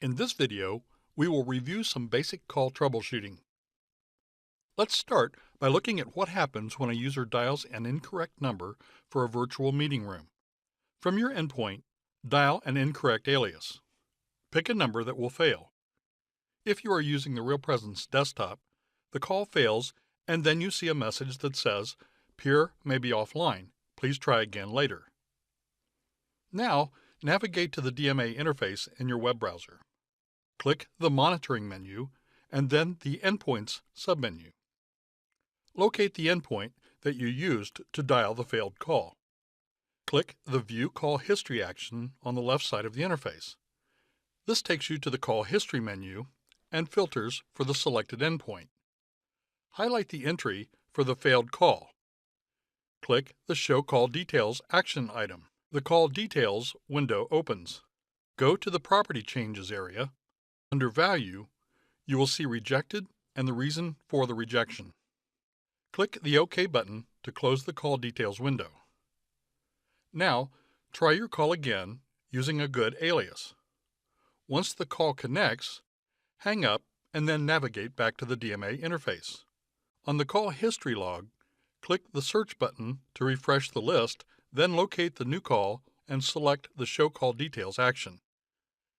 In this video, we will review some basic call troubleshooting. Let's start by looking at what happens when a user dials an incorrect number for a virtual meeting room. From your endpoint, dial an incorrect alias. Pick a number that will fail. If you are using the RealPresence desktop, the call fails and then you see a message that says, "Peer may be offline. Please try again later." Now, navigate to the DMA interface in your web browser. Click the Monitoring menu and then the Endpoints submenu. Locate the endpoint that you used to dial the failed call. Click the View Call History action on the left side of the interface. This takes you to the Call History menu and filters for the selected endpoint. Highlight the entry for the failed call. Click the Show Call Details action item. The Call Details window opens. Go to the Property Changes area. Under Value, you will see Rejected and the reason for the rejection. Click the OK button to close the Call Details window. Now, try your call again using a good alias. Once the call connects, hang up and then navigate back to the DMA interface. On the call history log, click the Search button to refresh the list, then locate the new call and select the Show Call Details action.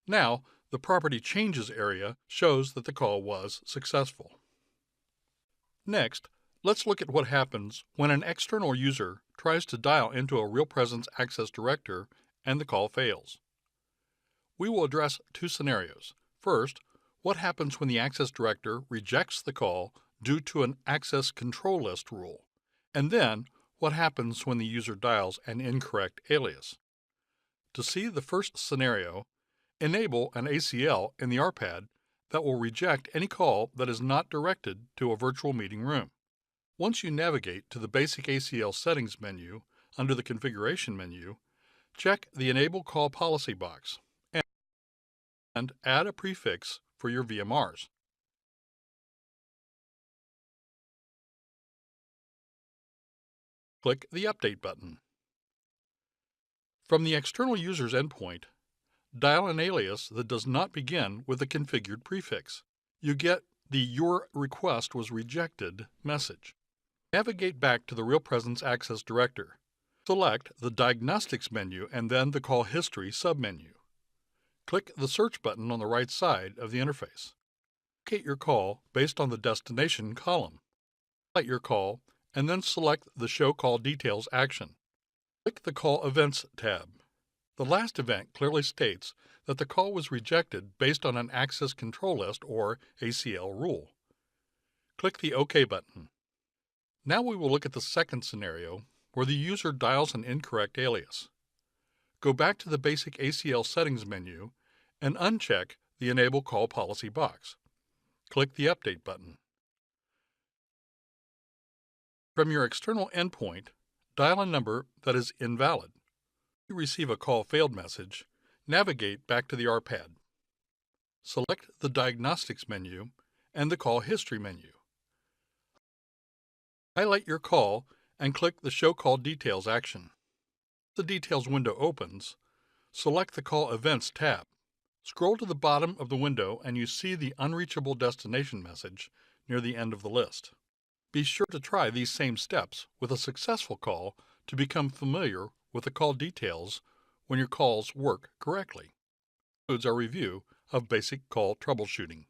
Now, the Property Changes area shows that the call was successful. Next, let's look at what happens when an external user tries to dial into a RealPresence Access Director and the call fails. We will address two scenarios. First, what happens when the Access Director rejects the call due to an Access Control List rule, and then what happens when the user dials an incorrect alias. To see the first scenario, enable an ACL in the RPAD that will reject any call that is not directed to a virtual meeting room. Once you navigate to the Basic ACL Settings menu under the Configuration menu, check the Enable Call Policy box and add a prefix for your VMRs. Click the Update button. From the external user's endpoint, dial an alias that does not begin with a configured prefix. You get the "Your request was rejected" message. Navigate back to the RealPresence Access Director. Select the Diagnostics menu and then the Call History submenu. Click the Search button on the right side of the interface. Locate your call based on the Destination column. Highlight your call and then select the Show Call Details action. Click the Call Events tab. The last event clearly states that the call was rejected based on an Access Control List or ACL rule. Click the OK button. Now we will look at the second scenario where the user dials an incorrect alias. Go back to the Basic ACL Settings menu and uncheck the Enable Call Policy box. Click the Update button. From your external endpoint, dial a number that is invalid. If you receive a call failed message, navigate back to the RPAD. Select the Diagnostics menu and the Call History menu. Highlight your call and click the Show Call Details action. The Details window opens. Select the Call Events tab. Scroll to the bottom of the window and you see the Unreachable Destination message near the end of the list. Be sure to try these same steps with a successful call to become familiar with the call details when your calls work correctly. This concludes our review of basic call troubleshooting.